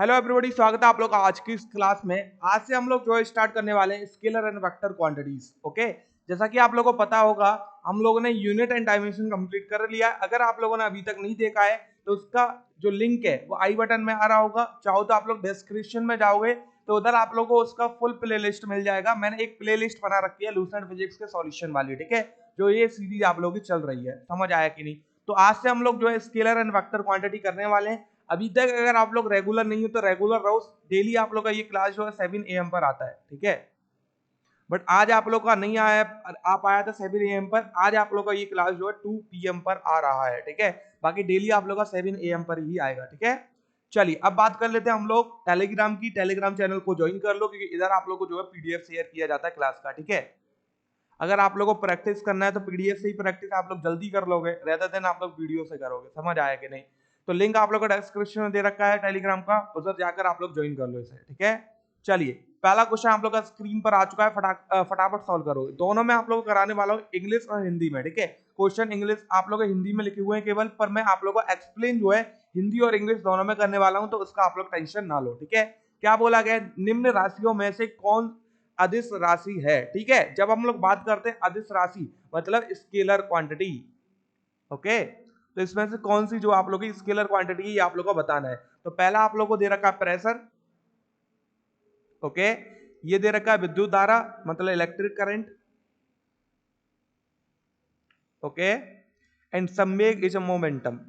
Hello everybody, स्वागत है आप लोग का आज की इस क्लास में। आज से हम लोग जो है स्टार्ट करने वाले हैं scalar and vector quantities. Okay, जैसा कि आप लोगों को पता होगा हम लोगों ने यूनिट एंड डायमेंशन कंप्लीट कर लिया है। अगर आप लोगों ने अभी तक नहीं देखा है तो उसका जो लिंक है वो आई बटन में आ रहा होगा, चाहो तो आप लोग डिस्क्रिप्शन में जाओगे तो उधर आप लोगों को उसका फुल प्लेलिस्ट मिल जाएगा। मैंने एक प्लेलिस्ट बना रखी है लूसेंट फिजिक्स के सॉल्यूशन वाली, ठीक है, जो ये सीरीज आप लोगों की चल रही है। समझ आया कि नहीं? तो आज से हम लोग जो है स्केलर एंड वेक्टर क्वांटिटी करने वाले हैं। अभी तक अगर आप लोग रेगुलर नहीं हो तो रेगुलर रहो। डेली आप लोग का ये क्लास जो है 7 AM पर आता है, ठीक है। बट आज आप लोग का नहीं आया, आप आया था 7 AM पर। आज आप लोग का ये क्लास जो है 2 PM पर आ रहा है, ठीक है। बाकी डेली आप लोग का 7 AM पर ही आएगा, ठीक है। चलिए अब बात कर लेते हैं हम लोग टेलीग्राम की। टेलीग्राम चैनल को ज्वाइन कर लो क्योंकि इधर आप लोग को जो है पीडीएफ शेयर किया जाता है क्लास का, ठीक है। अगर आप लोगों को प्रैक्टिस करना है तो पीडीएफ से ही प्रैक्टिस आप लोग जल्दी कर लोगे रेदर देन आप लोग वीडियो से करोगे। समझ आया कि नहीं? तो लिंक आप लोग को डिस्क्रिप्शन में दे रखा है टेलीग्राम का, उधर जाकर आप लोग ज्वाइन कर लो इसे, ठीक है। चलिए पहला क्वेश्चन आप लोग का स्क्रीन पर आ चुका है, फटाफट सॉल्व करोगे। दोनों में आप लोग को कराने वाला हूँ, इंग्लिश और हिंदी में, ठीक है। क्वेश्चन इंग्लिश आप लोग हिंदी में लिखे हुए हैं केवल, पर मैं आप लोग को एक्सप्लेन जो है हिंदी और इंग्लिश दोनों में करने वाला हूँ, तो उसका आप लोग टेंशन ना लो, ठीक है। क्या बोला गया? निम्न राशियों में से कौन अदिश राशि है, ठीक है। जब हम लोग बात करते हैं अदिश राशि मतलब स्केलर क्वांटिटी, ओके, तो इसमें से कौन सी जो आप लोग की स्केलर क्वांटिटी है ये आप लोग को बताना है। तो पहला आप लोग को दे रखा है प्रेशर, ओके, ये दे रखा है विद्युत धारा मतलब इलेक्ट्रिक करंट, ओके, एंड संवेग is a momentum,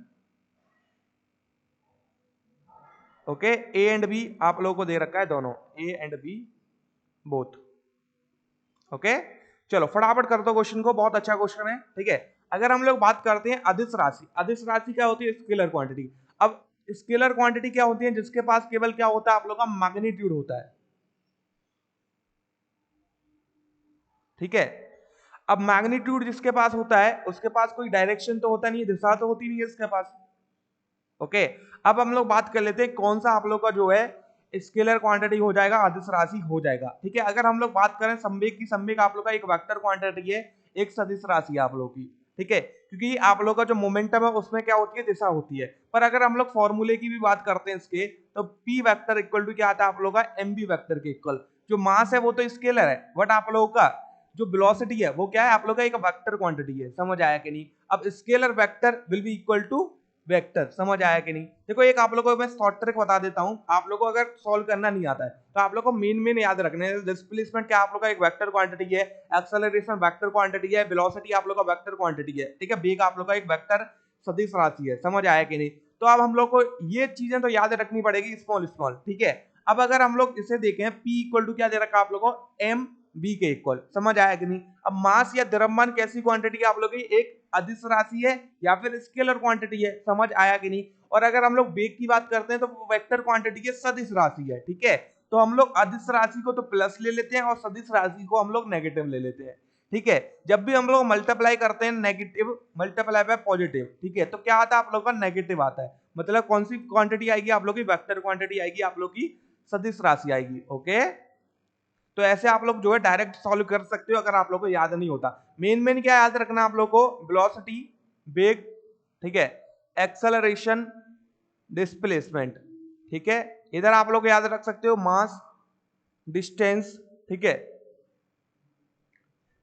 okay. A and B आप लोगों को दे रखा है दोनों, A and B both, okay. चलो फटाफट कर दो क्वेश्चन को, बहुत अच्छा क्वेश्चन है, ठीक है। अगर हम लोग बात करते हैं अदिश राशि, अदिश राशि क्या होती है? Scalar quantity. अब स्केलर क्वांटिटी क्या होती है? जिसके पास केवल क्या होता है आप लोग का मैग्नीट्यूड होता है, ठीक है। अब मैग्नीट्यूड जिसके पास होता है उसके पास कोई डायरेक्शन तो होता नहीं है, दिशा तो होती नहीं है इसके पास, ओके। अब हम लोग बात कर लेते हैं कौन सा आप लोग का जो है स्केलर क्वांटिटी हो जाएगा, अदिश राशि हो जाएगा, ठीक है। अगर हम लोग बात करें संवेग की, संवेग आप लोग का एक वेक्टर क्वांटिटी है, एक सदिश राशि है आप लोग की, ठीक है। क्योंकि आप लोग का जो मोमेंटम है उसमें क्या होती है? दिशा होती है। पर अगर हम लोग फॉर्मूले की भी बात करते हैं इसके, तो पी वेक्टर इक्वल टू क्या आता है आप लोग का? एम बी वेक्टर के इक्वल। जो मास है वो तो स्केलर है, बट आप लोगों का जो वेलोसिटी है वो क्या है? आप लोग का एक वेक्टर क्वांटिटी है। समझ आया कि नहीं? अब scalar vector will be equal to vector. समझ आया कि नहीं? देखो एक आप लोगों को मैं शॉर्ट ट्रिक बता देता हूं, आप लोगों को अगर सॉल्व करना नहीं आता है तो आप लोगों को मेन याद रखने हैं। डिस्प्लेसमेंट क्या आप लोग का एक वेक्टर क्वांटिटी है, एक्सेलरेशन वेक्टर क्वांटिटी है, वेलोसिटी आप लोग का वेक्टर क्वांटिटी है, ठीक है। वेग आप लोग का एक वेक्टर सदिश राशि है। समझ आया कि नहीं? तो अब हम लोग को ये चीजें तो याद रखनी पड़ेगी स्मॉल स्मॉल, ठीक है। अब अगर हम लोग इसे देखें, P इक्वल टू क्या दे रखा है आप लोग को? एम बी के इक्वल। समझ आया कि नहीं? अब मास या द्रव्यमान कैसी क्वांटिटी है आप लोग की? एक अदिश राशि है या फिर स्केलर क्वांटिटी है। समझ आया कि नहीं? और अगर हम लोग वेग की बात करते हैं तो वो वेक्टर क्वांटिटी है, सदिश राशि है, ठीक है। तो हम लोग अदिश राशि को तो प्लस ले लेते हैं और सदिश राशि को हम लोग नेगेटिव ले लेते हैं, ठीक है। जब भी हम लोग मल्टीप्लाई करते हैं नेगेटिव मल्टीप्लाई बाय पॉजिटिव, ठीक है, तो क्या आता है आप लोग का? नेगेटिव आता है। मतलब कौन सी क्वांटिटी आएगी आप लोग की? वेक्टर क्वांटिटी आएगी, आप लोग की सदिश राशि आएगी, ओके। तो ऐसे आप लोग जो है डायरेक्ट सॉल्व कर सकते हो अगर आप लोग को याद नहीं होता। मेन क्या याद रखना आप लोग को? वेलोसिटी, वेग, ठीक है, एक्सेलरेशन, डिस्प्लेसमेंट, ठीक है। इधर आप लोग याद रख सकते हो मास, डिस्टेंस, ठीक है।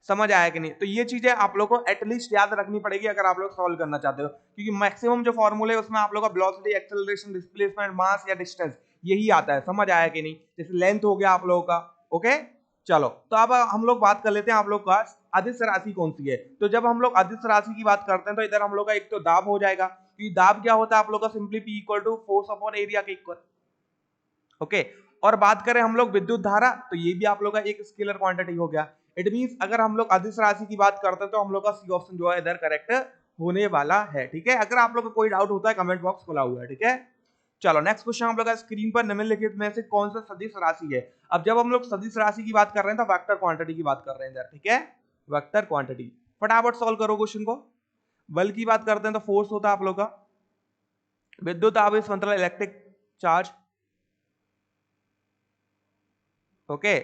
समझ आया कि नहीं? तो ये चीजें आप लोग को एटलीस्ट याद रखनी पड़ेगी अगर आप लोग सॉल्व करना चाहते हो, क्योंकि मैक्सिमम जो फॉर्मूले है उसमें आप लोग का वेलोसिटी, एक्सेलरेशन, डिस्प्लेसमेंट, मास या डिस्टेंस यही आता है। समझ आया कि नहीं? जैसे लेंथ हो गया आप लोगों का, ओके। चलो तो अब हम लोग बात कर लेते हैं आप लोग का अदिश राशि कौन सी है। तो जब हम लोग अदिश राशि की बात करते हैं तो इधर हम लोग का एक तो दाब हो जाएगा, कि दाब क्या होता है आप लोग का? Simply P equal to force upon area के इक्वल, ओके। और बात करें हम लोग विद्युत धारा, तो ये भी आप लोग का एक स्केलर क्वांटिटी हो गया। इट मींस अगर हम लोग अदिश राशि की बात करते हैं तो हम लोग का सी ऑप्शन जो है इधर करेक्ट होने वाला है, ठीक है। अगर आप लोग को कोई डाउट होता है कमेंट बॉक्स खुला हुआ है, ठीक है। चलो नेक्स्ट क्वेश्चन हम लोग का स्क्रीन पर निम्नलिखित में से कौन सा सदिश राशि है? अब जब हम लोग सदिश राशि की बात कर रहे हैं तो वेक्टर क्वांटिटी की बात कर रहे हैं इधर, ठीक है। वेक्टर क्वांटिटी फटाफट सॉल्व करो क्वेश्चन को। बल की बात करते हैं तो फोर्स होता है आप लोग का, विद्युत आवेश मतलब इलेक्ट्रिक चार्ज, ओके,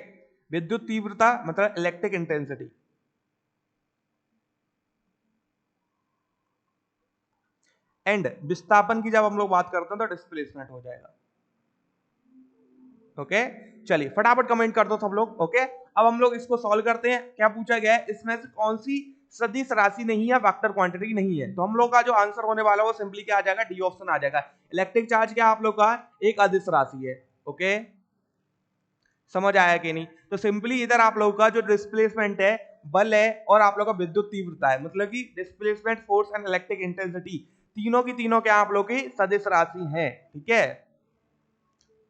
विद्युत तीव्रता मतलब इलेक्ट्रिक इंटेंसिटी, एंड विस्थापन की जब हम लोग बात करते हैं तो डिस्प्लेसमेंट हो जाएगा। ओके चलिए फटाफट कमेंट कर दो सब लोग। ओके अब हम लोग इसको सॉल्व करते हैं। क्या पूछा गया है, इसमें से कौन सी सदिश राशि नहीं है, वेक्टर क्वांटिटी नहीं है। तो हम लोग का जो आंसर होने वाला है वो सिंपली क्या आ जाएगा, डी ऑप्शन आ जाएगा। इलेक्ट्रिक चार्ज क्या आप लोग का एक अदिश राशि है। ओके समझ आया कि नहीं। तो सिंपली इधर आप लोगों का जो डिस्प्लेसमेंट है बल है और आप लोग का विद्युत तीव्रता है, मतलब कि displacement force and electric intensity तीनों की तीनों क्या आप लोग की सदिश राशि है। ठीक है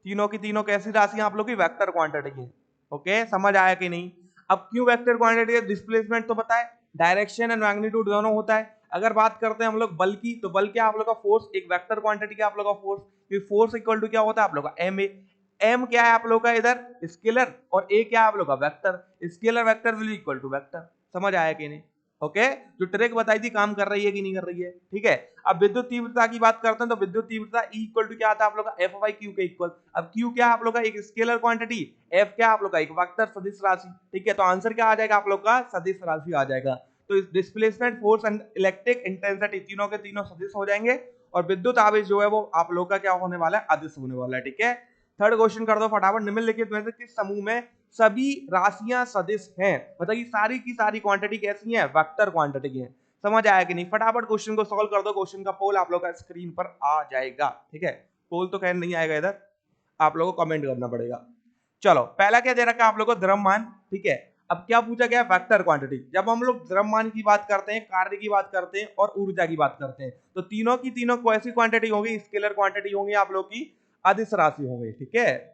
तीनों की तीनों कैसी राशि आप लोग की वेक्टर क्वांटिटी है। ओके समझ आया कि नहीं। अब क्यों वेक्टर क्वांटिटी है, डिस्प्लेसमेंट तो पता है, डायरेक्शन एंड मैग्नीट्यूड दोनों होता है। अगर बात करते हैं हम लोग बल की, तो बल क्या आप लोग का फोर्स एक वेक्टर क्वांटिटी का आप लोग का फोर्स, फोर्स इक्वल टू क्या होता है आप लोग का एम ए। एम क्या है आप लोग का इधर स्केलर और ए क्या है आप लोग का vector, scalar vector will equal to vector. समझ आया कि नहीं। ओके जो ट्रिक बताई थी काम कर रही है कि नहीं कर रही है। ठीक है अब विद्युत तीव्रता की बात करते हैं तो विद्युत तीव्रता E इक्वल टू क्या आता है आप लोग का एफ बाई क्यू के इक्वल। अब Q क्या आप लोग का एक स्केलर क्वांटिटी, F क्या आप लोग का एक वेक्टर सदिश राशि। ठीक है तो आंसर क्या आ जाएगा आप लोग का सदिश राशि आ जाएगा। तो इस displacement force and electric intensity तीनों के तीनों सदिश हो जाएंगे और विद्युत आवेश जो है वो आप लोग का क्या होने वाला है अदिश होने वाला है। ठीक है थर्ड क्वेश्चन कर दो फटाफट। निम्नलिखित में से किस समूह में सभी राशियां सदिश हैं, मतलब सारी की सारी क्वांटिटी कैसी है वेक्टर क्वांटिटी की है। समझ आया कि नहीं। फटाफट क्वेश्चन को सॉल्व कर दो। क्वेश्चन का पोल आप लोग का स्क्रीन पर आ जाएगा। ठीक है पोल तो खैर नहीं आएगा इधर, आप लोगों को कमेंट करना पड़ेगा। चलो पहला क्या दे रखा है आप लोगों को द्रव्यमान। ठीक है अब क्या पूछा गया वेक्टर क्वांटिटी। जब हम लोग द्रव्यमान की बात करते हैं, कार्य की बात करते हैं और ऊर्जा की बात करते हैं तो तीनों की तीनों कैसी क्वांटिटी होगी, स्केलर क्वांटिटी होंगी आप लोग की अदिश राशि होंगी। ठीक है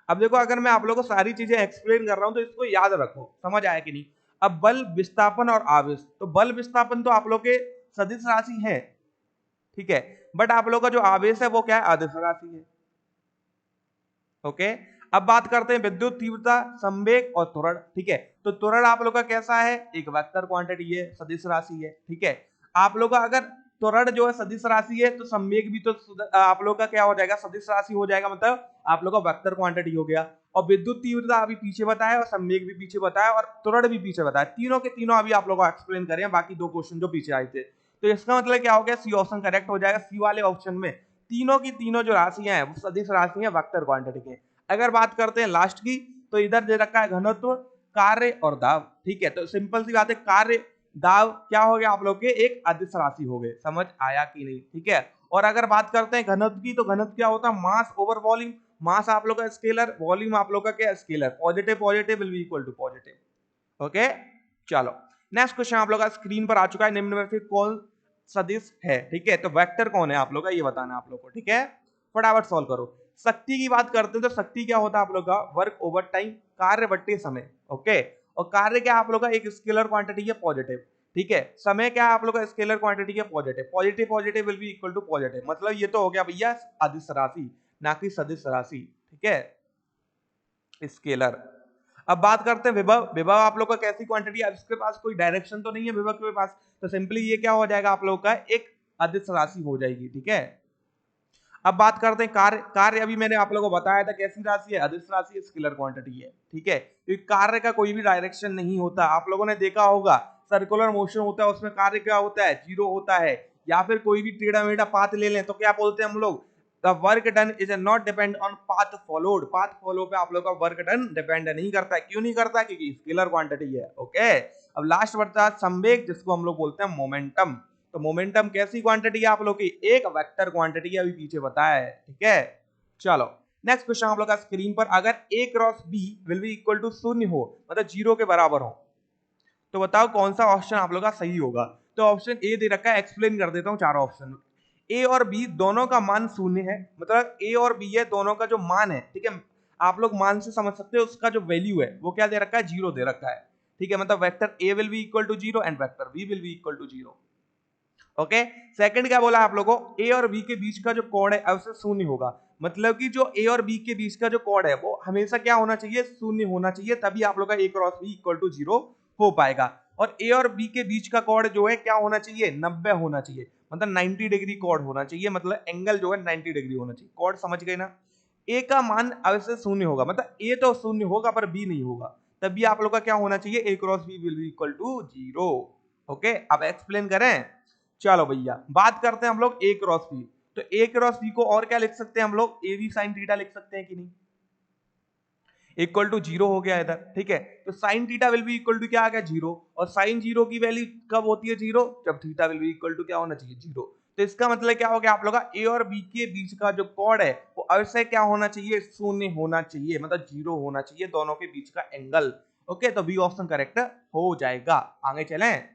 अब देखो अगर मैं आप लोगों को सारी चीजें एक्सप्लेन कर रहा हूं तो इसको याद रखो। समझ आया कि नहीं। अब बल विस्थापन और आवेश, तो बल विस्थापन तो आप लोग के सदिश राशि है। ठीक है बट आप लोग का जो आवेश है वो क्या है अदिश राशि है। ओके अब बात करते हैं विद्युत तीव्रता, संवेग और त्वरण। ठीक है तो त्वरण आप लोग का कैसा है, एक वेक्टर क्वांटिटी है, सदिश राशि है। ठीक है आप लोग का अगर त्वरण जो है सदिश राशि है तो संवेग भी तो आप लोग का क्या हो जाएगा सदिश राशि हो जाएगा, मतलब आप लोग का वेक्टर क्वांटिटी हो गया। और विद्युत तीव्रता अभी पीछे बताया और संवेग भी पीछे बताया और त्वरण भी पीछे बताया, तीनों के तीनों अभी आप लोग को एक्सप्लेन करें बाकी दो क्वेश्चन जो पीछे आए थे। तो इसका मतलब क्या हो गया, सी ऑप्शन करेक्ट हो जाएगा। सी वाले ऑप्शन में तीनों की तीनों जो राशियां हैं वो सदिश राशि है वेक्टर क्वांटिटी के। अगर बात करते हैं लास्ट की तो इधर दे रखा है घनत्व, कार्य और दाब। ठीक है तो सिंपल सी बात है, कार्य दाब क्या हो गया आप लोग के एक अदिश राशि हो गए। समझ आया कि नहीं। ठीक है और अगर बात करते हैं घनत्व की तो घनत्व क्या होता है मास ओवर वॉल्यूम। मास आप लोग का स्केलर, वॉल्यूम आप लोग का क्या scalar, positive positive will be equal to positive. Okay चलो नेक्स्ट क्वेश्चन आप लोग का स्क्रीन पर आ चुका है। निम्न में से कौन सदिश है। ठीक है तो वेक्टर कौन है आप लोग का ये बताना आप लोग को। ठीक है फटाफट सॉल्व करो। शक्ति की बात करते हैं तो शक्ति क्या होता है आप लोग का वर्क ओवर टाइम, कार्य बट्टे समय। ओके और कार्य क्या आप लोग का एक स्केलर क्वांटिटी है पॉजिटिव। ठीक है समय क्या आप लोग का स्केलर क्वांटिटी है positive, positive positive will be equal to positive, मतलब ये तो हो गया भैया अदिश राशि ना कि सदिश राशि। ठीक है स्केलर। अब बात करते हैं विभव। विभव आप लोग का कैसी क्वांटिटी है, इसके पास कोई डायरेक्शन तो नहीं है विभव के पास, तो सिंपली ये क्या हो जाएगा आप लोग का एक अदिश राशि हो जाएगी। ठीक है अब बात करते हैं कार्य। कार्य अभी मैंने आप लोगों को बताया था कैसी राशि है, अदिश राशि है, स्केलर क्वांटिटी है। ठीक है क्योंकि कार्य का कोई भी डायरेक्शन नहीं होता। आप लोगों ने देखा होगा सर्कुलर मोशन होता है उसमें कार्य क्या होता है जीरो होता है, या फिर कोई भी टेढ़ा मेढ़ा पाथ ले लें तो क्या बोलते हैं हम लोग the work done is not depend on path followed. Path follow पे आप लोग का वर्क डन डिपेंड नहीं करता है। क्यों नहीं करता, क्योंकि स्केलर क्वांटिटी है। ओके अब लास्ट बचा संवेग जिसको हम लोग बोलते हैं मोमेंटम। तो मोमेंटम कैसी क्वांटिटी है आप लोग की, एक वेक्टर क्वांटिटी है, अभी पीछे बताया है। ठीक है चलो नेक्स्ट क्वेश्चन आप लोग का स्क्रीन पर। अगर a cross b will be equal to शून्य हो, मतलब जीरो के बराबर हो, तो बताओ कौन सा ऑप्शन आप लोग का सही होगा। तो ऑप्शन ए दे रखा है, एक्सप्लेन कर देता हूं चारों ऑप्शन। ए और बी दोनों का मान शून्य है, मतलब ए और बी है दोनों का जो मान है। ठीक है आप लोग मान से समझ सकते हो उसका जो वैल्यू है वो क्या दे रखा है, जीरो दे रखा है। ठीक है मतलब vector A will be equal to zero and vector B will be equal to zero. Okay second क्या बोला आप लोगों को, ए और बी के बीच का जो कोण है उससे शून्य होगा, मतलब कि जो ए और बी के बीच का जो कोण है वो हमेशा क्या होना चाहिए, शून्य होना चाहिए, तभी आप लोग का a cross b equal to zero हो पाएगा। और ए और बी के बीच का कोण जो है क्या होना चाहिए, 90 होना चाहिए, मतलब 90 डिग्री कोण होना चाहिए, मतलब एंगल जो है 90 डिग्री होना चाहिए। कोण समझ गए ना। ए का मान अवश्य शून्य होगा, मतलब ए तो शून्य होगा पर बी नहीं होगा, तभी आप लोग का क्या होना चाहिए, a cross b will be equal to zero. Okay अब एक्सप्लेन करें। चलो भैया बात करते हैं हम लोग ए क्रॉस बी। तो ए क्रॉस बी को और क्या लिख सकते हैं हम लोग, ए बी साइन थीटा लिख सकते हैं कि नहीं। इक्वल टू 0 हो गया इधर, ठीक है। तो sine theta will be equal to क्या आ गया 0, और साइन 0 की वैल्यू कब होती है 0, जब theta will be equal to क्या होना चाहिए 0। तो इसका मतलब क्या हो गया आप लोग का ए और बी के बीच का जो कोण है वो अवश्य क्या होना चाहिए, शून्य होना चाहिए, मतलब 0 होना चाहिए दोनों के बीच का एंगल। ओके, तो बी ऑप्शन करेक्ट हो जाएगा। आगे चलें,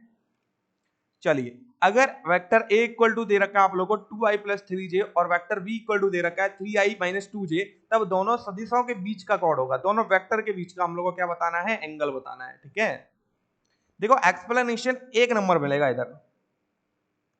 चलिए अगर वेक्टर a इक्वल टू दे रखा है आप लोगों को 2i प्लस 3j और वेक्टर b इक्वल टू दे रखा है 3i माइनस 2j, तब दोनों सदिशों के बीच का कोण होगा, दोनों वेक्टर के बीच का हम लोगों को क्या बताना है, एंगल बताना है, ठीक है। देखो एक्सप्लेनेशन एक नंबर मिलेगा इधर,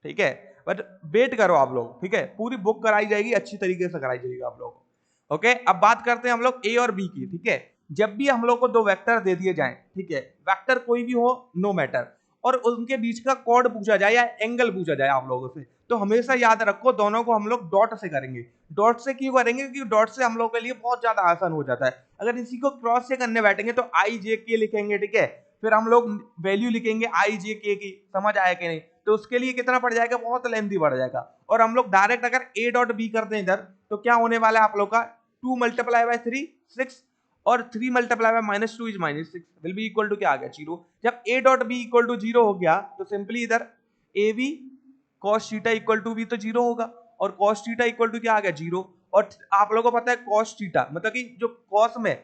ठीक है, बट वेट करो आप लोग, ठीक है, पूरी बुक कराई जाएगी, अच्छी तरीके से कराई जाएगी आप लोगों को। ओके, अब बात करते हैं हम लोग ए और बी की, ठीक है। जब भी हम लोग को दो वेक्टर दे दिए जाएं, ठीक है, वेक्टर कोई भी हो नो मैटर, और उनके बीच का कोण पूछा जाए या एंगल पूछा जाए आप लोगों से, तो हमेशा याद रखो दोनों को हम लोग डॉट से करेंगे। डॉट से क्यों करेंगे, क्योंकि डॉट से हम लोग के लिए बहुत ज्यादा आसान हो जाता है। अगर इसी को क्रॉस से करने बैठेंगे तो आई जे के लिखेंगे, ठीक है, फिर हम लोग वैल्यू लिखेंगे आई जे के की, समझ आया कि नहीं, तो उसके लिए कितना पड़ जाएगा, बहुत लेंथी बढ़ जाएगा। और हम लोग डायरेक्ट अगर ए डॉट बी करते हैं इधर, तो क्या होने वाला है आप लोग का 2 मल्टीप्लाई बाय 3 6, और 3 multiply by minus 2 is minus 6 will be equal to क्या आ गया 0। जब A dot B equal to 0 हो गया तो सिंपली इधर A B cos theta equal to भी तो 0 होगा, और कॉस थीटा इक्वल टू क्या आ गया 0। और आप लोगों को पता है कॉस थीटा मतलब कि जो कॉस में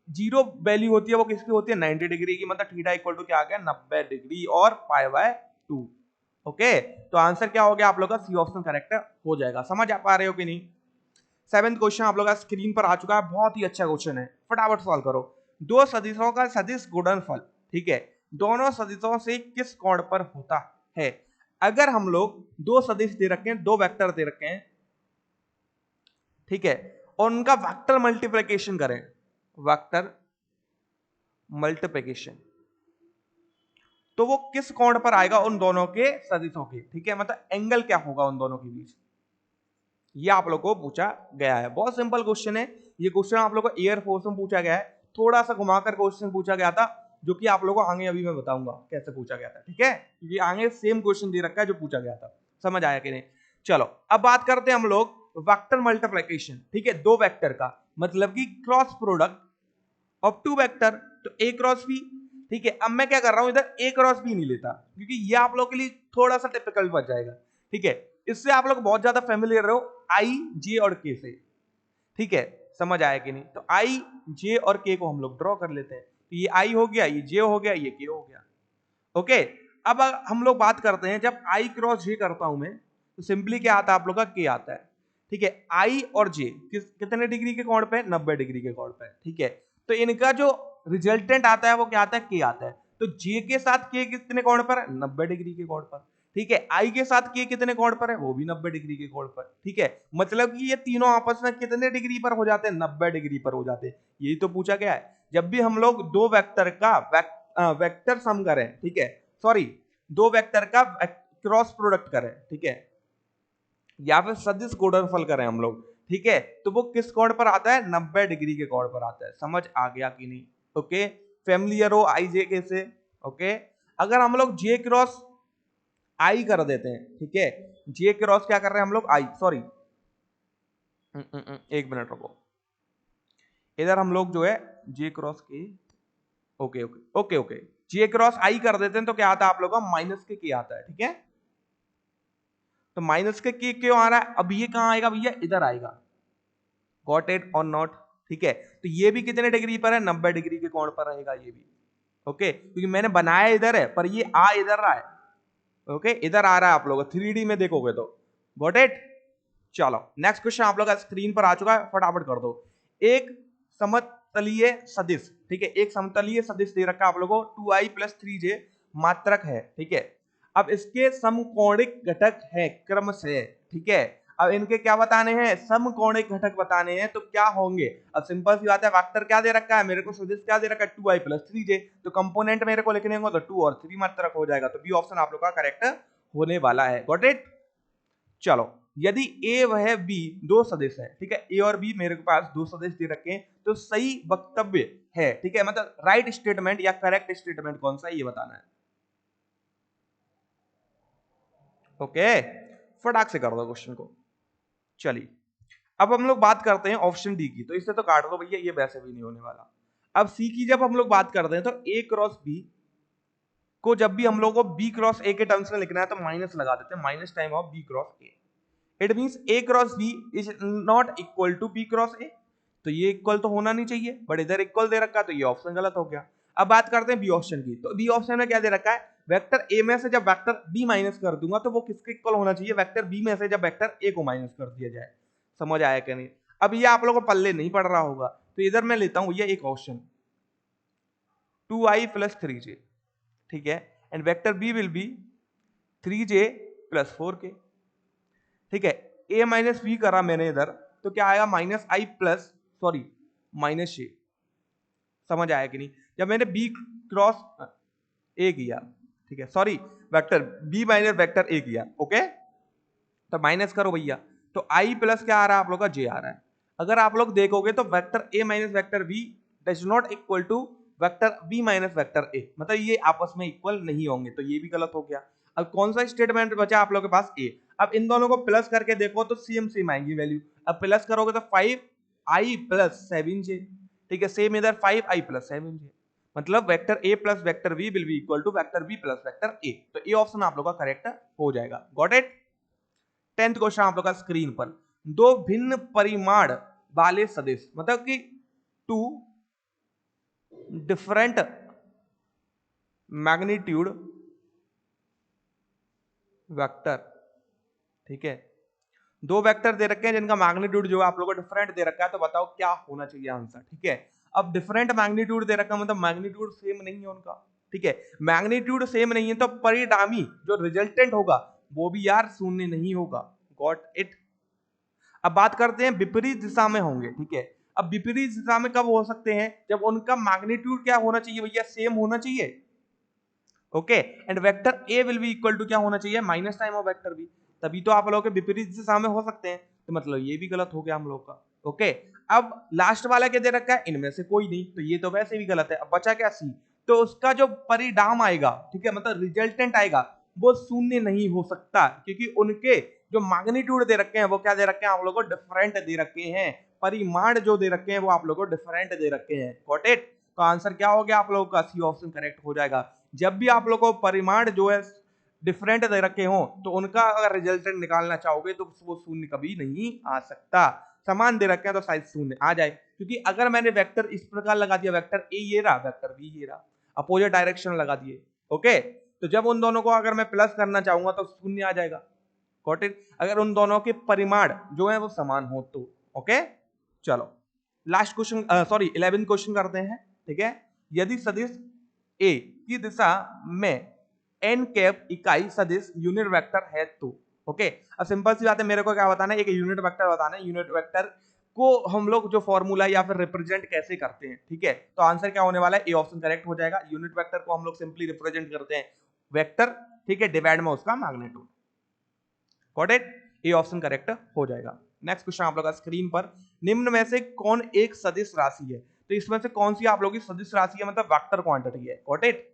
0 वैल्यू होती है वो किसकी होती है 90 डिग्री की, मतलब थीटा इक्वल टू क्या आ गया 90 डिग्री और पाई बाय 2। ओके, तो आंसर क्या हो गया आप लोग का, सी ऑप्शन करेक्ट हो जाएगा। समझ आ पा रहे हो कि नहीं। 7th क्वेश्चन आप लोग का स्क्रीन पर आ चुका है, बहुत ही अच्छा क्वेश्चन है, फटाफट सॉल्व करो। दो सदिशों का सदिश गुणनफल, ठीक है, दोनों सदिशों से किस कोण पर होता है। अगर हम लोग दो सदिश दे रखे हैं, दो वेक्टर दे रखे हैं, ठीक है, और उनका वेक्टर मल्टीप्लिकेशन करें, वेक्टर मल्टीप्लिकेशन, तो वो किस कोण पर आएगा उन दोनों के सदिशों के, ठीक है, मतलब एंगल क्या होगा उन दोनों के बीच, ये आप लोग को पूछा गया है। बहुत सिंपल क्वेश्चन है ये, क्वेश्चन आप लोग को एयरफोर्स में पूछा गया है, थोड़ा सा घुमाकर क्वेश्चन पूछा गया था, जो कि आप लोगों को आगे अभी मैं बताऊंगा कैसे पूछा गया था, ठीक है, क्योंकि आगे सेम क्वेश्चन दे रखा है जो पूछा गया था। समझ आया कि नहीं। चलो अब बात करते हैं हम लोग वेक्टर मल्टीप्लिकेशन, ठीक है, दो वेक्टर का मतलब कि cross product of two vector, तो ए क्रॉस बी, ठीक है। अब मैं क्या कर रहा हूं इधर ए क्रॉस बी नहीं लेता, क्योंकि ये आप लोग के लिए थोड़ा सा टिपिकल बच जाएगा, ठीक है। इससे आप लोग बहुत ज्यादा फेमिलियर रहो आई जे और के से, ठीक है, समझ आया कि नहीं। तो आई जे और के को हम लोग ड्रॉ कर लेते हैं, तो ये आई हो गया, ये जे हो गया, ये के हो गया। ओके, अब हम लोग बात करते हैं जब आई क्रॉस जे करता हूं मैं, तो सिंपली क्या आता है आप लोग का के आता है, ठीक है। आई और जे कितने डिग्री के कोण पे, 90 डिग्री के कोण पे, ठीक है। तो इनका जो रिजल्टेंट आता है वो क्या आता है, के आता है। तो जे के साथ के कितने कोण पर है, 90 डिग्री के कोण पर, ठीक है। आई के साथ के कितने कोण पर है, वो भी 90 डिग्री के कोण पर, ठीक है। मतलब कि ये तीनों आपस में कितने डिग्री पर हो जाते हैं, 90 डिग्री पर हो जाते हैं। यही तो पूछा गया है। जब भी हम लोग दो वेक्टर का वेक्टर सम करें, ठीक है, सॉरी दो वेक्टर का क्रॉस प्रोडक्ट करें, ठीक है, या फिर सदिश गुणनफल करें हम लोग, ठीक है, तो वो किस कोण पर आता है, 90 डिग्री के कोण पर आता है। समझ आ गया कि नहीं। ओके, फैमिलियर हो आई जे के से। ओके, अगर हम लोग जे क्रॉस आई कर देते हैं, ठीक है, जे क्रॉस क्या कर रहे हैं हम लोग आई, सॉरी एक मिनट रुको, इधर हम लोग जो है जे क्रॉस के, ओके ओके ओके ओके, जे क्रॉस आई कर देते हैं तो क्या आता है आप लोग का माइनस के आता है, ठीक है। तो माइनस के क्यों आ रहा है, अब ये कहां आएगा भैया, इधर आएगा, गॉट इट और नॉट, ठीक है। तो ये भी कितने डिग्री पर है, 90 डिग्री के कोण पर रहेगा ये भी। ओके, क्योंकि मैंने बनाया इधर है पर ये आ इधर रहा है, ओके, इधर आ रहा है आप लोग 3D में देखोगे तो, गॉट इट। चलो नेक्स्ट क्वेश्चन आप लोग स्क्रीन पर आ चुका है, फटाफट कर दो। एक समतलीय सदिश, ठीक है, एक समतलीय सदिश दे रखा है आप लोगों को 2i प्लस 3j मात्रक है, ठीक है। अब इसके समकोणिक घटक है क्रम से, ठीक है। अब इनके क्या बताने हैं, समकोणिक घटक बताने हैं, तो क्या होंगे। अब सिंपल सी बात है, वेक्टर क्या दे रखा है मेरे को, सदिश क्या दे रखा है 2i प्लस 3j, तो कंपोनेंट मेरे को लिखने होंगे तो 2 और 3 मात्रक हो जाएगा, तो बी ऑप्शन आप लोग का करेक्ट होने वाला है, गॉट इट। चलो यदि ए वह बी दो सदिश है, ठीक है, ए और बी मेरे पास दो सदिश दे रखे हैं, तो सही वक्तव्य है, ठीक है, मतलब राइट स्टेटमेंट या करेक्ट स्टेटमेंट कौन सा है ये बताना है। ओके, फटाक से कर दो क्वेश्चन को। चलिए अब हम लोग बात करते हैं ऑप्शन डी की, तो इससे तो काट दो भैया, ये वैसे भी नहीं होने वाला। अब सी की जब हम लोग बात करते हैं तो ए क्रॉस बी को जब भी हम लोग को बी क्रॉस ए के टर्म्स में लिखना है तो माइनस लगा देते हैं, minus time of B cross A. It means A cross B is not equal to B cross A, तो ये इक्वल तो होना नहीं चाहिए, बट इधर इक्वल दे रखा है तो ये ऑप्शन गलत हो गया। अब बात करते हैं बी ऑप्शन की, तो बी ऑप्शन में क्या दे रखा है, वेक्टर ए में से जब वेक्टर बी माइनस कर दूंगा तो वो किसके इक्वल होना चाहिए, वेक्टर बी में से जब वेक्टर ए को माइनस कर दिया जाए। समझ आया क्या नहीं? अब ये आप लोगों को पल्ले नहीं पड़ रहा होगा, तो इधर मैं लेता हूं ये एक ऑप्शन 2i + 3j, ठीक है, and vector B will be 3j + 4k, ठीक है। a माइनस बी करा मैंने इधर, तो क्या आएगा माइनस -j। समझ आया कि नहीं? जब मैंने b क्रॉस a किया, ठीक है, sorry vector b minus vector a किया, ओके, तो माइनस करो भैया, तो i प्लस क्या आ रहा है आप लोग का, j आ रहा है। अगर आप लोग देखोगे तो vector a minus vector b does not equal to vector b minus vector a, मतलब ये आपस में इक्वल नहीं होंगे, तो ये भी गलत हो गया। अब कौन सा स्टेटमेंट बचा आप लोग के पास, a। अब इन दोनों को प्लस करके देखो तो सेम सेम आएंगी वैल्यू। अब प्लस करोगे तो 5i + 7j, ठीक है, सेम इधर 5i + 7j, मतलब vector a plus vector b will be equal to vector b plus vector a, तो ए ऑप्शन आप लोग का करेक्ट हो जाएगा। Got it? 10th क्वेश्चन आप लोग का स्क्रीन पर, दो भिन्न परिमाण वाले सदिश, मतलब कि टू डिफरेंट मैग्नीट्यूड वेक्टर, ठीक है, दो वेक्टर दे रखे हैं जिनका मैग्नीट्यूड जो है आप लोगों को डिफरेंट दे रखा है, तो बताओ क्या होना चाहिए आंसर, ठीक है। अब डिफरेंट मैग्नीट्यूड दे रखा है मतलब मैग्नीट्यूड सेम नहीं है उनका, ठीक है, मैग्नीट्यूड सेम नहीं है तो परिणामी जो रिजल्टेंट होगा वो भी यार शून्य नहीं होगा। Got it? अब बात करते हैं विपरीत दिशा में होंगे, ठीक है। अब विपरीत दिशा में कब हो सकते हैं, जब उनका मैग्नीट्यूड क्या होना चाहिए भैया, सेम होना चाहिए, okay, and vector A will be equal to क्या होना चाहिए, minus time of vector B, तभी तो आप लोगों के विपरीत दिशा में हो सकते हैं, तो मतलब ये भी गलत हो गया हम लोग का, ओके। अब लास्ट वाला क्या दे रखा है, इनमें से कोई नहीं, तो ये तो वैसे भी गलत है। अब बचा क्या, सी, तो उसका जो परिणाम आएगा, ठीक है, मतलब रिजल्टेंट आएगा, वो शून्य नहीं हो सकता, क्योंकि उनके जो मैग्नीट्यूड दे रखे हैं वो क्या दे रखे हैं आप लोगों को, डिफरेंट दे रखे हैं, परिमाण जो दे रखे हैं वो आप लोगों को डिफरेंट दे रखे हैं। Got it? तो आंसर क्या हो गया आप लोगों का, सी ऑप्शन करेक्ट हो जाएगा। जब भी आप लोगों को परिमाण जो है डिफरेंट दे रखे हो तो उनका अगर रिजल्टेंट निकालना चाहोगे तो वो शून्य कभी नहीं आ सकता। समान दे रखे हैं तो शायद शून्य आ जाए, क्योंकि अगर मैंने वेक्टर इस प्रकार लगा दिया, वेक्टर ए ये रहा, वेक्टर बी ये रहा, अपोजिट डायरेक्शन लगा दिए, ओके, तो जब उन दोनों को अगर मैं प्लस करना चाहूंगा तो शून्य आ जाएगा। Got it? अगर उन दोनों के परिमाण जो है वो समान हो तो, ओके। चलो last question, sorry 11th question करते हैं, ठीक है। यदि सदिश ए की दिशा में n कैप इकाई सदिश यूनिट वेक्टर है तो, ओके। अब सिंपल सी बात है, मेरे को क्या बताना है, एक यूनिट वेक्टर बताना है। यूनिट वेक्टर को हम लोग जो फॉर्मूला या फिर रिप्रेजेंट कैसे करते हैं, ठीक है, तो आंसर क्या होने वाला है, ए ऑप्शन करेक्ट हो जाएगा। यूनिट वेक्टर को हम लोग सिंपली रिप्रेजेंट करते हैं वेक्टर, ठीक है, डिवाइड में उसका magnitude. Got it? A option correct हो जाएगा। नेक्स्ट क्वेश्चन आप लोग का स्क्रीन पर, निम्न में से कौन एक सदिश राशि है, तो इसमें से कौन सी आप लोगों की सदिश राशि है, मतलब वेक्टर क्वांटिटी है। Got it?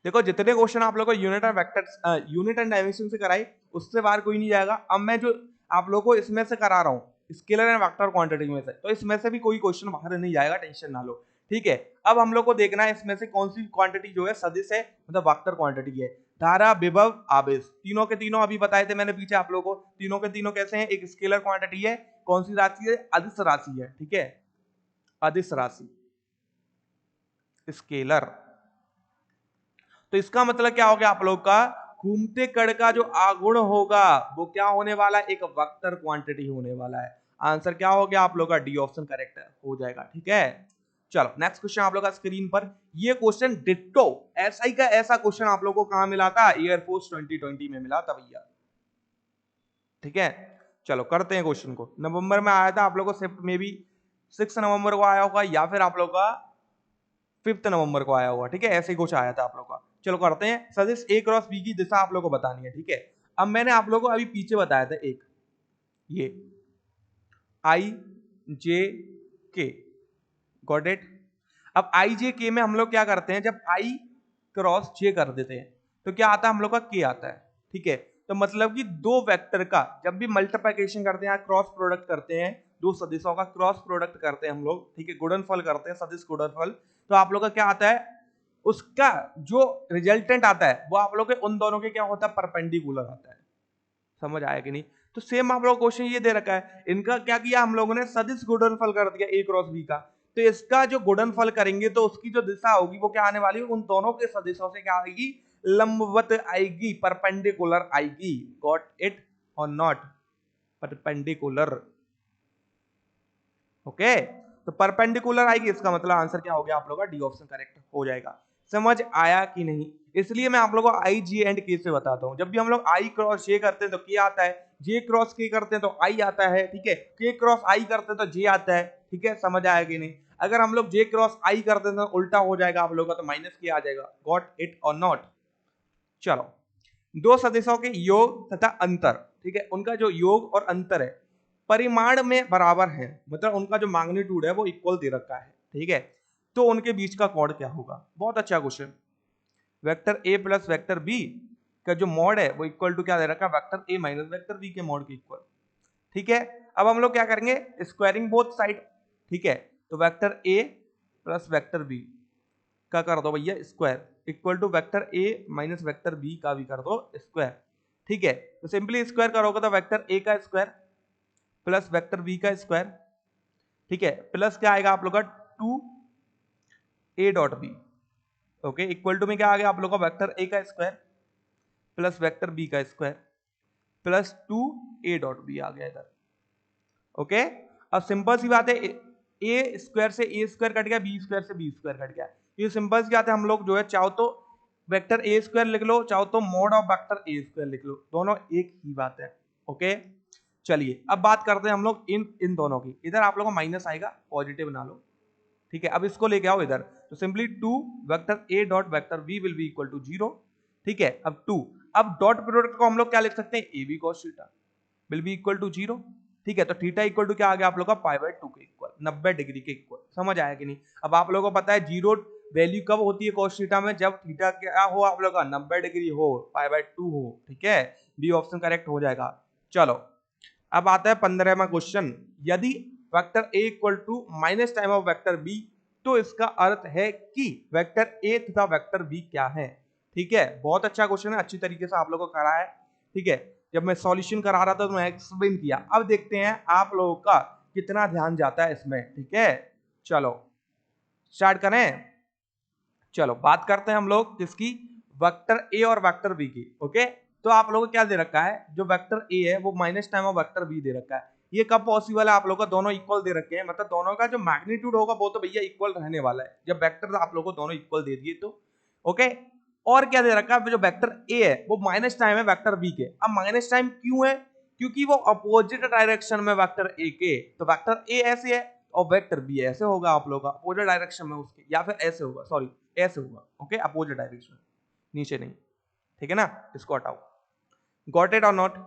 देखो जितने क्वेश्चन आप लोगों को unit and vector, unit and dimension से कराई उससे बाहर कोई नहीं जाएगा। अब मैं जो आप लोगों को इसमें से करा रहा हूँ स्केलर एंड वेक्टर क्वांटिटी में से, तो इसमें से भी कोई क्वेश्चन बाहर नहीं जाएगा, टेंशन ना लो, ठीक है। अब हम लोग को देखना है इसमें से कौन सी क्वांटिटी जो है सदिश है, मतलब वेक्टर क्वांटिटी है। धारा, विभव, आवेश, तीनों के तीनों अभी बताए थे मैंने पीछे आप लोगों को, तीनों के तीनों कैसे हैं, एक स्केलर क्वांटिटी है, कौन सी राशि है, अदिश राशि है, ठीक है, अदिश राशि, स्केलर। तो इसका मतलब क्या हो गया आप लोग का, घूमते कण का जो आघूर्ण होगा वो क्या होने वाला है, एक वेक्टर क्वांटिटी होने वाला है। आंसर क्या हो गया आप लोग का, डी ऑप्शन करेक्ट हो जाएगा, ठीक है। चलो नेक्स्ट क्वेश्चन आप लोग का स्क्रीन पर, ये क्वेश्चन डिट्टो ऐसा ही का ऐसा क्वेश्चन आप लोगों को कहां मिला था, एयरफोर्स 2020 में मिला था भैया, ठीक है। चलो करते हैं क्वेश्चन को, नवंबर में आया था आप लोगों को, शिफ्ट में भी 6 नवंबर को आया होगा या फिर आप लोग का 5 नवंबर को आया होगा, ठीक है, ऐसे ही कुछ आया था आप लोग का। चलो करते हैं, सदिश ए क्रॉस बी की दिशा आप लोग को बतानी है, ठीक है। अब मैंने आप लोगों को अभी पीछे बताया था एक, ये आई जे के, गॉट इट। अब आई जे के में हम लोग क्या करते हैं, जब आई क्रॉस जे कर देते हैं तो क्या आता है हम लोग का, के आता है, ठीक है। तो मतलब कि दो वेक्टर का जब भी मल्टीप्लिकेशन करते हैं, क्रॉस प्रोडक्ट करते हैं, दो सदिशों का क्रॉस प्रोडक्ट करते हैं हम लोग, ठीक है, गुणनफल करते हैं, सदिश गुणनफल, तो आप लोग का क्या आता है, उसका जो रिजल्टेंट आता है वो आप लोग के उन दोनों के क्या होता है, परपेंडिकुलर आता है। समझ आया कि नहीं? तो सेम आप लोग क्वेश्चन ये दे रखा है, इनका क्या किया हम लोगों ने, सदिश गुणनफल कर दिया a क्रॉस b का, तो इसका जो गुणनफल करेंगे तो उसकी जो दिशा होगी वो क्या आने वाली है, उन दोनों के सदिशों से क्या आएगी, लंबवत आएगी, परपेंडिकुलर आएगी। Got it or not? Perpendicular. Okay, तो परपेंडिकुलर आएगी, इसका मतलब आंसर क्या हो गया आप लोगों का, डी ऑप्शन करेक्ट हो जाएगा। समझ आया कि नहीं? इसलिए मैं आप लोगों को आई जी एंड के से बताता हूं। जब भी हम लोग आई क्रॉस जे करते हैं तो के आता है, जे क्रॉस के करते हैं तो आई आता है, ठीक है, के क्रॉस आई करते हैं तो जे आता है, ठीक है, समझ आया कि नहीं? अगर हम लोग जे क्रॉस आई करते हैं तो उल्टा हो जाएगा आप लोगों का, तो माइनस के आ जाएगा। Got it or not? चलो, दो सदिशों के योग तथा अंतर, ठीक है, उनका जो योग और अंतर है परिमाण में बराबर है, मतलब उनका जो मैग्नीट्यूड है वो इक्वल दे रखा है, ठीक है, तो उनके बीच का कोण क्या होगा? बहुत अच्छा question. Vector A plus vector B का जो मॉड है वो इक्वल टू क्या दे रखा है, vector A minus vector B के मॉड के इक्वल, ठीक है। अब हम लोग क्या करेंगे, स्क्वायरिंग बोथ साइड, ठीक है, तो vector A plus vector B का कर दो भैया square, equal to vector A minus vector B का भी कर दो स्क्वायर, ठीक है। तो सिंपली स्क्वायर करोगे तो वेक्टर ए का स्क्वायर प्लस वेक्टर बी का स्क्वायर, ठीक है, प्लस क्या आएगा आप लोग का 2a dot B, okay, equal to में क्या आ गया आप लोग का, वेक्टर ए का स्क्वायर प्लस वेक्टर बी का square plus 2a dot b आ गया इधर, ओके। अब सिंपल सी बात है, ए स्क्वायर से ए स्क्वायर कट गया, बी स्क्वायर से बी स्क्वायर कट गया, ये सिंपल सी बात है। हम लोग जो है चाहो तो वेक्टर ए स्क्वायर लिख लो, चाहो तो mode of vector A square लिख लो, दोनों एक ही बात है, ओके। चलिए अब बात करते हैं हम लोग इन दोनों की। इधर आप लोगों को माइनस आएगा, पॉजिटिव ना लो, ठीक है। अब इसको लेके आओ इधर, तो simply 2 vector A dot vector B will be equal to 0, ठीक है। अब 2, अब डॉट प्रोडक्ट को हम लोग क्या लिख सकते हैं, A B cos theta will be equal to 0, ठीक है। तो थीटा इक्वल टू क्या आ गया आप लोग का, π/2 के इक्वल, 90 डिग्री के इक्वल। समझ आया कि नहीं? अब आप लोगों को पता है जीरो वैल्यू कब होती है cos थीटा में, जब थीटा क्या हो आप लोग का 90 डिग्री हो, π/2 हो, ठीक है, बी ऑप्शन करेक्ट हो जाएगा। चलो अब आता है 15वां क्वेश्चन, यदि vector A equal to minus time of vector B, तो इसका अर्थ है कि वेक्टर ए तथा वेक्टर बी क्या है, ठीक है। बहुत अच्छा क्वेश्चन है, अच्छी तरीके से आप लोगों को करा है, ठीक है। जब मैं सॉल्यूशन करा रहा था तो मैं एक्सप्लेन किया, अब देखते हैं आप लोगों का कितना ध्यान जाता है इसमें, ठीक है। चलो स्टार्ट करें। चलो बात करते हैं हम लोग किसकी, वेक्टर ए और वेक्टर बी की, ओके। तो आप लोगों को क्या दे रखा है, जो वेक्टर ए है वो minus time of vector b दे रखा है। ये कब पॉसिबल है, आप लोगों को दोनों इक्वल दे रखे हैं, मतलब दोनों का जो मैग्नीट्यूड होगा वो तो भैया इक्वल रहने वाला है, जब वेक्टर आप लोगों को दोनों इक्वल दे दिए तो, ओके। और क्या दे रखा है, जो वेक्टर ए है वो माइनस टाइम है वेक्टर बी के। अब माइनस टाइम क्यों है, क्योंकि वो अपोजिट डायरेक्शन में वेक्टर ए के, तो वेक्टर ए ऐसे है और वेक्टर बी ऐसे होगा आप लोगों का, अपोजिट डायरेक्शन में उसके, या फिर ऐसे होगा, सॉरी ऐसे होगा, ओके, अपोजिट डायरेक्शन, नीचे नहीं, ठीक है ना, इसको हटाओ। Got it or not?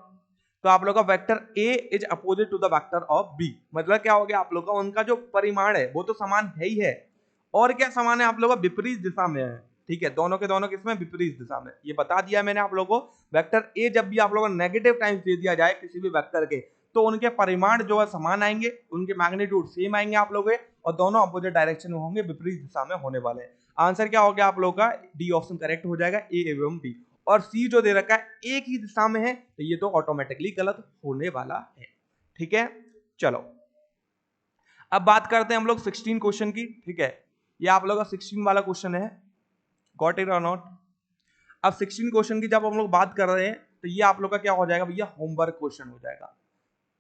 तो आप लोग का vector A is opposite to the vector of B, मतलब क्या हो गया आप लोग का, उनका जो परिमाण है वो तो समान है ही है, और क्या समान है आप लोग का, विपरीत दिशा में है, ठीक है। दोनों के दोनों किसमें, विपरीत दिशा में। ये बता दिया मैंने आप लोगों को, वेक्टर ए जब भी आप लोगों को नेगेटिव टाइम्स दे दिया जाए किसी भी वेक्टर के, तो उनके परिमाण जो है समान आएंगे, उनके मैग्नीट्यूड सेम आएंगे आप लोगों के, और दोनों अपोजिट डायरेक्शन में होंगे, विपरीत दिशा में होने वाले हैं। आंसर क्या हो गया आप लोगों का, डी ऑप्शन करेक्ट हो जाएगा, ए एवं डी। और सी जो दे रखा है एक ही दिशा में है, तो ये तो ऑटोमेटिकली गलत होने वाला है, ठीक है। चलो अब बात करते हैं हम लोग 16 क्वेश्चन की, ठीक है। ये आप लोग का 16 वाला क्वेश्चन है, गॉट इट और नॉट? अब 16 क्वेश्चन की जब हम लोग बात कर रहे हैं तो ये आप लोग का क्या हो जाएगा भैया, होमवर्क क्वेश्चन हो जाएगा,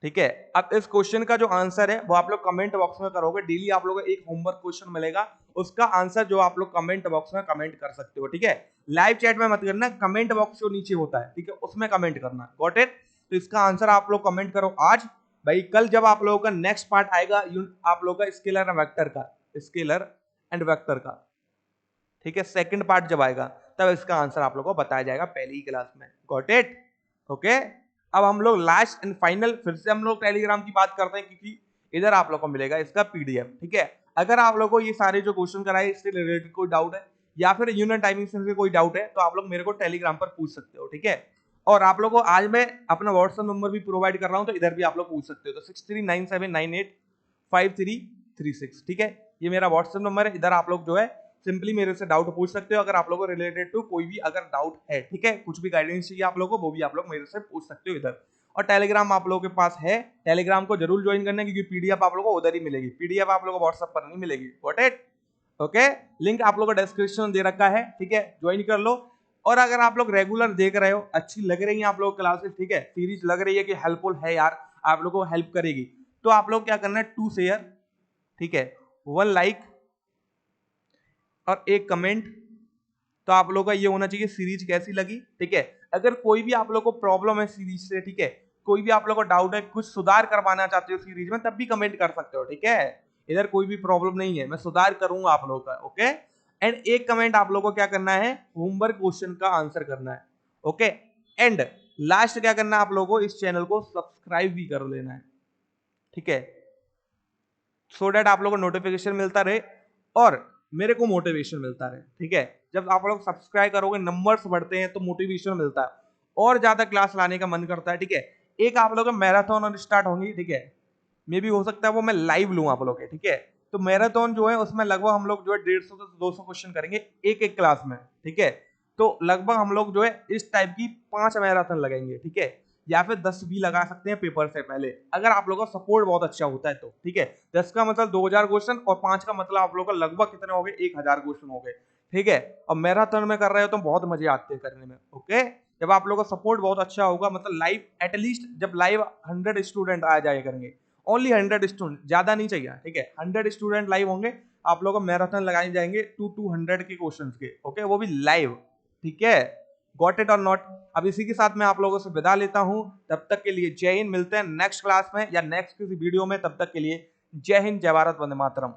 ठीक है। अब इस क्वेश्चन का जो आंसर है वो आप लोग कमेंट बॉक्स में करोगे, डेली आप लोगों को एक होमवर्क क्वेश्चन मिलेगा, उसका आंसर जो आप लोग कमेंट बॉक्स में कमेंट कर सकते हो, ठीक है। लाइव चैट में मत करना, कमेंट बॉक्स जो नीचे होता है, ठीक है, उसमें कमेंट करना, गॉट इट? तो इसका आंसर आप लोग कमेंट करो आज भाई, कल जब आप लोगों का नेक्स्ट पार्ट आएगा आप लोगों का स्केलर एंड वेक्टर का, स्केलर एंड वेक्टर का, ठीक है, सेकंड पार्ट जब आएगा तब इसका आंसर आप लोगों को बताया जाएगा पहली ही क्लास में, गॉट इट? ओके। अब हम लोग लास्ट एंड फाइनल फिर से हम लोग टेलीग्राम की बात करते हैं, क्योंकि इधर आप लोग को मिलेगा इसका पीडीएफ, ठीक है। अगर आप लोगों को ये सारे जो क्वेश्चन कराए इससे रिलेटेड कोई डाउट है, या फिर यूनिट टाइमिंग से कोई डाउट है, तो आप लोग मेरे को टेलीग्राम पर पूछ सकते हो, ठीक है। और आप लोगों को आज मैं अपना व्हाट्सएप नंबर भी प्रोवाइड कर रहा हूं, तो इधर भी आप लोग पूछ सकते हो, तो 6397985336, ठीक है। ये मेरा व्हाट्सएप नंबर है, इधर आप लोग जो है सिंपली मेरे से डाउट पूछ सकते हो, अगर आप लोगों को रिलेटेड टू कोई भी अगर डाउट है, ठीक है, कुछ भी गाइडेंस चाहिए आप लोगों को, वो भी आप लोग मेरे से पूछ सकते हो इधर। और टेलीग्राम आप लोगों के पास है, टेलीग्राम को जरूर ज्वाइन करना, क्योंकि पीडीएफ आप लोगों को उधर ही मिलेगी, पीडीएफ आप लोगों को व्हाट्सएप पर नहीं मिलेगी। Got it? ओके, लिंक आप लोगों को डिस्क्रिप्शन दे रखा है, ठीक है, ज्वाइन कर लो। और अगर आप लोग रेगुलर देख रहे हो, अच्छी लग रही है आप लोग क्लासेस, ठीक है, सीरीज लग रही है कि हेल्पफुल है यार, आप लोग को हेल्प करेगी, तो आप लोग क्या करना है, 2 शेयर, ठीक है, 1 लाइक और 1 कमेंट। तो आप लोगों का ये होना चाहिए सीरीज कैसी लगी, ठीक है। अगर कोई भी आप लोग को प्रॉब्लम है सीरीज से, ठीक है, कोई भी आप लोग को डाउट है, कुछ सुधार करवाना चाहते हो सीरीज में, तब भी कमेंट कर सकते हो, ठीक है। इधर कोई भी प्रॉब्लम नहीं है, मैं सुधार करूंगा आप लोगों का, ओके। एंड 1 कमेंट आप लोगों को क्या करना है, होमवर्क क्वेश्चन का आंसर करना है, ओके। एंड लास्ट क्या करना है, आप लोगों को इस चैनल को सब्सक्राइब भी कर लेना है, ठीक है, सो डेट आप लोगों को नोटिफिकेशन मिलता रहे और मेरे को मोटिवेशन मिलता रहे, ठीक है। जब आप लोग सब्सक्राइब करोगे, नंबर्स बढ़ते हैं, तो मोटिवेशन मिलता है और ज्यादा क्लास लाने का मन करता है, ठीक है। एक आप लोग मैराथन स्टार्ट होंगी, ठीक है, मे भी हो सकता है वो मैं लाइव लूँ आप लोग के, ठीक है। तो मैराथन जो है उसमें लगभग हम लोग जो है 150 से 200 क्वेश्चन करेंगे एक एक क्लास में, ठीक है। तो लगभग हम लोग जो है इस टाइप की 5 मैराथन लगाएंगे, ठीक है, या फिर 10 भी लगा सकते हैं पेपर से पहले, अगर आप लोगों का सपोर्ट बहुत अच्छा होता है तो, ठीक है। 10 का मतलब 2000 क्वेश्चन और 5 का मतलब आप लोगों का लगभग कितने हो गए, 1000 क्वेश्चन हो गए, ठीक है। और मैराथन में कर रहे हो तो बहुत मजे आते हैं करने में, ओके। जब आप लोगों का सपोर्ट बहुत अच्छा होगा, मतलब लाइव एटलीस्ट जब लाइव 100 स्टूडेंट आ जाए करेंगे, ओनली 100 स्टूडेंट, ज्यादा नहीं चाहिए, ठीक है, 100 स्टूडेंट लाइव होंगे, आप लोगों को मैराथन लगाए जाएंगे 200 के क्वेश्चन के, ओके, वो भी लाइव, ठीक है। Got it or not? अब इसी के साथ मैं आप लोगों से विदा लेता हूं, तब तक के लिए जय हिंद, मिलते हैं नेक्स्ट क्लास में या नेक्स्ट किसी वीडियो में, तब तक के लिए जय हिंद, जय भारत, वंदे मातरम।